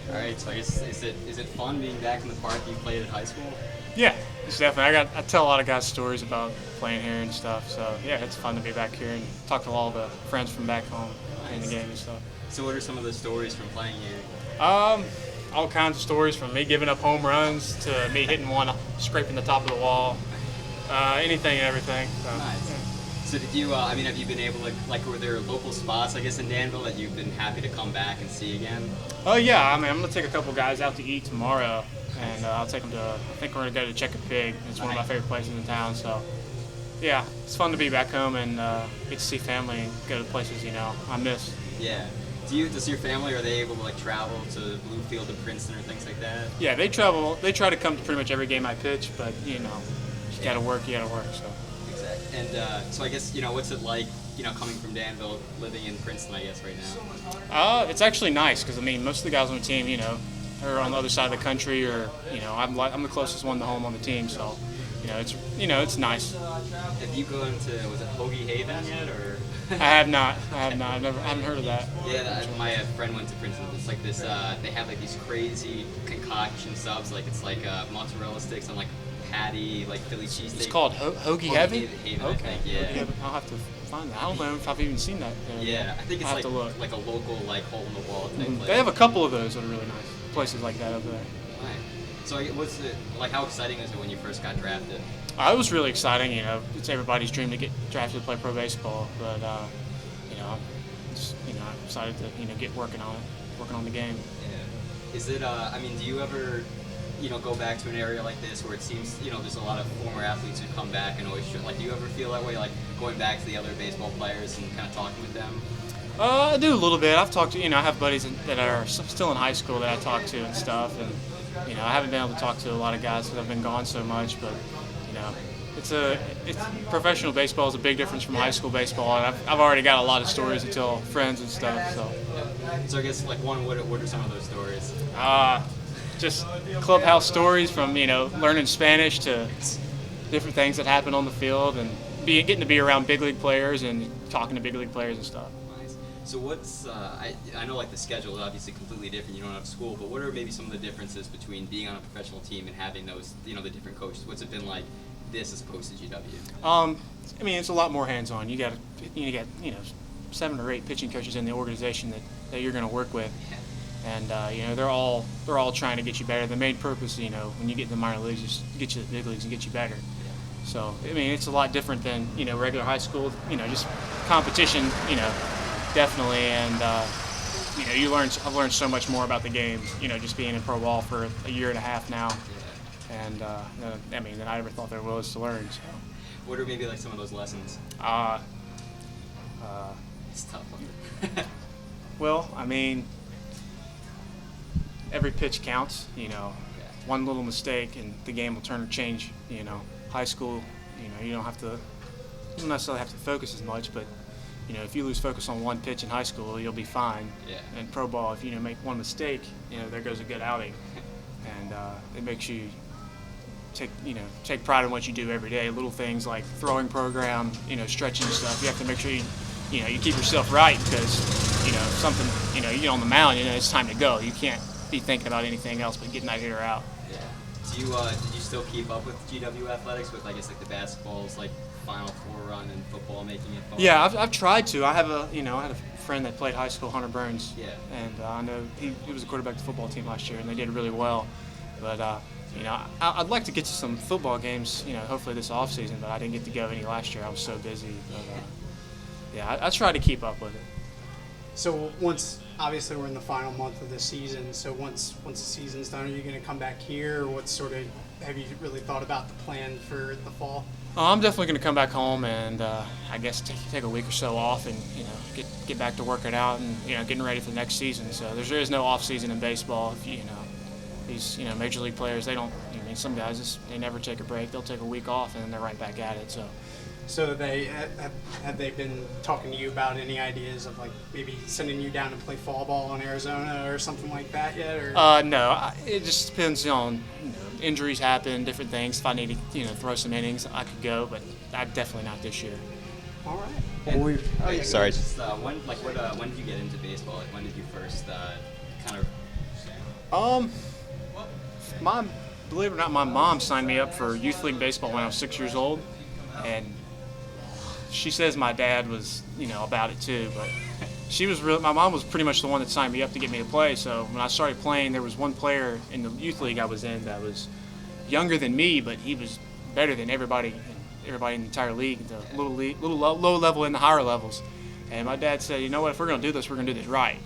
All right, so I guess is it fun being back in the park you played at high school? Yeah, it's definitely. I tell a lot of guys stories about playing here and stuff. So yeah, it's fun to be back here and talk to all the friends from back home in the Nice. game and stuff. So what are some of the stories from playing here? Um, all kinds of stories from me giving up home runs to me hitting one, scraping the top of the wall, anything and everything. So, Nice. yeah. So did you? I mean, have you been able to were there local spots I guess in Danville that you've been happy to come back and see again? Oh yeah, I mean I'm gonna take a couple guys out to eat tomorrow, Nice. and I'll take them to. I think we're gonna go to Check a Pig. It's one of my Nice. favorite places in town. So yeah, it's fun to be back home and get to see family and go to places I miss. Yeah. Does your family, are they able to travel to Bluefield or Princeton or things like that? Yeah, they travel. They try to come to pretty much every game I pitch, but you gotta work. You gotta work. So. Exactly. And so I guess what's it like coming from Danville, living in Princeton I guess right now? It's actually nice because I mean most of the guys on the team, are on the other side of the country, or I'm the closest one to home on the team, so it's nice. Have you gone to, was it Hoagie Haven yet, or? I have not. I haven't heard of that. Yeah, my friend went to Princeton. It's like this. They have these crazy concoction subs. It's mozzarella sticks on patty, Philly cheesesteak. It's called Hoagie Heaven. Haven, I Okay. think. Yeah. Hoagie Heaven. I'll have to find that. I don't know if I've even seen that. Yeah, I think it's I'll have to look. like a local hole in the wall type place. They have a couple of those that are really nice. Places like that over there. Right. So what's it how exciting was it when you first got drafted? It was really exciting. It's everybody's dream to get drafted to play pro baseball, but I'm just, I'm excited to get working on the game. Yeah. Is it? I mean, do you ever, go back to an area like this where it seems, there's a lot of former athletes who come back and always do you ever feel that way, going back to the other baseball players and kind of talking with them? I do a little bit. I've talked to, I have buddies that are still in high school that I talk to and stuff, and I haven't been able to talk to a lot of guys because I've been gone so much, but it's professional baseball is a big difference from high school baseball, and I've already got a lot of stories to tell friends and stuff. So, So I guess what are some of those stories? just clubhouse stories from learning Spanish to different things that happen on the field, and getting to be around big league players and talking to big league players and stuff. Nice. So what's I know the schedule is obviously completely different. You don't have school, but what are maybe some of the differences between being on a professional team and having those the different coaches? What's it been like this as opposed to GW? I mean, it's a lot more hands-on. You got 7 or 8 pitching coaches in the organization that you're going to work with, and they're all trying to get you better. The main purpose, when you get in the minor leagues, is to get you to the big leagues and get you better. So I mean, it's a lot different than regular high school. Just competition. Definitely, and I've learned so much more about the game. Just being in pro ball for a year and a half now. And I mean, than I ever thought there was to learn. So, What are maybe some of those lessons? It's a tough one. well, I mean, every pitch counts. One little mistake and the game will turn or change. High school, you don't necessarily have to focus as much, but if you lose focus on one pitch in high school, you'll be fine. Yeah. In pro ball, if you make one mistake, there goes a good outing, and it makes you take pride in what you do every day. Little things like throwing program, stretching stuff. You have to make sure you keep yourself right, because something you get on the mound, it's time to go. You can't be thinking about anything else but getting that hitter out. Yeah. Did you still keep up with GW athletics with I guess the basketballs Final Four run and football making it fun? Yeah, I've tried to. I have I had a friend that played high school, Hunter Burns. Yeah. And I know he was a quarterback of the football team last year, and they did really well. But I'd like to get to some football games, hopefully this off season. But I didn't get to go any last year. I was so busy. But yeah, I try to keep up with it. So obviously we're in the final month of the season. So once the season's done, are you going to come back here, or have you really thought about the plan for the fall? I'm definitely going to come back home and I guess take a week or so off and get back to working out and getting ready for the next season. So there is no off season in baseball. These major league players, they don't. I mean, some guys they never take a break. They'll take a week off and then they're right back at it. So have they been talking to you about any ideas of maybe sending you down to play fall ball in Arizona or something like that yet? Or? No, it just depends on injuries happen, different things. If I need to throw some innings, I could go, but definitely not this year. All right. And, Sorry. When did you get into baseball? When did you first kind of Um, my believe it or not, my mom signed me up for youth league baseball when I was 6 years old, and she says my dad was, about it too. But my mom was pretty much the one that signed me up to get me to play. So when I started playing, there was one player in the youth league I was in that was younger than me, but he was better than everybody in the entire league, the low level and the higher levels. And my dad said, you know what, if we're going to do this, we're going to do this right.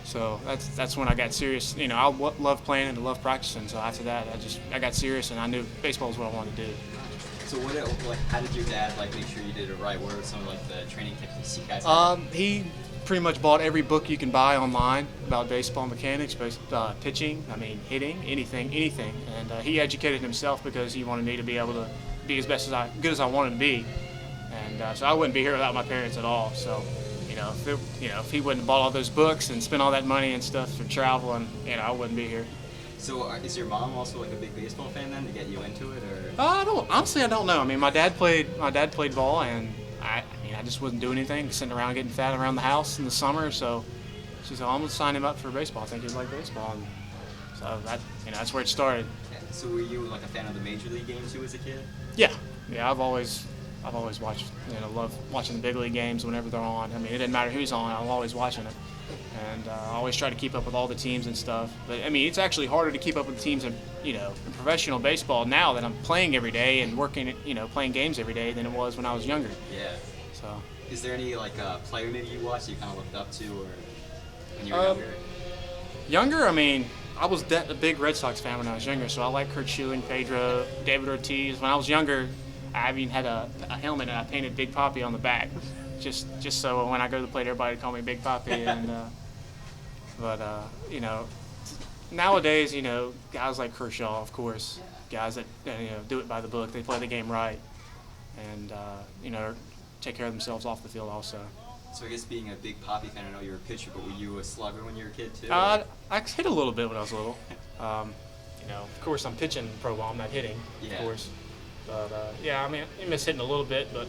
So that's when I got serious. I love playing and I love practicing. So after that, I got serious and I knew baseball was what I wanted to do. So how did your dad make sure you did it right? What were some of the training techniques you guys had? He pretty much bought every book you can buy online about baseball mechanics, pitching, hitting, anything. And he educated himself because he wanted me to be able to be as good as I wanted to be. And so I wouldn't be here without my parents at all. So, if he wouldn't have bought all those books and spent all that money and stuff for travel, and I wouldn't be here. So is your mom also a big baseball fan then to get you into it, or? I don't know. My dad played ball, and I just wasn't doing anything, sitting around getting fat around the house in the summer. So she said, "I'm gonna sign him up for baseball. I think he'd like baseball." And so that's where it started. Yeah. So were you a fan of the major league games too as a kid? Yeah. I've always watched. Love watching the big league games whenever they're on. It didn't matter who's on. I'm always watching it. And I always try to keep up with all the teams and stuff. But it's actually harder to keep up with the teams in professional baseball now that I'm playing every day and working, playing games every day than it was when I was younger. Yeah. So. Is there any player maybe you watched you kind of looked up to, or when you were younger? Younger, I was a big Red Sox fan when I was younger, so I like Kurt Schilling, Pedro, David Ortiz. When I was younger, I even had a helmet and I painted Big Papi on the back, just so when I go to the plate, everybody would call me Big Papi. And but nowadays, guys like Kershaw, of course, guys that do it by the book, they play the game right, and take care of themselves off the field also. So I guess being a Big Papi fan, I know you're a pitcher, but were you a slugger when you were a kid too? I hit a little bit when I was little. Of course, I'm pitching pro ball, I'm not hitting, Yeah. of course. But I miss hitting a little bit, but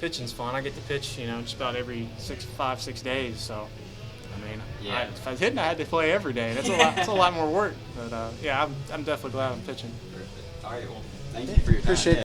pitching's fun. I get to pitch, just about every 5-6 days. So, Yeah. if I was hitting, I had to play every day. That's a lot. That's a lot more work. But I'm definitely glad I'm pitching. Perfect. All right. Well, thank you for your time. Appreciate it.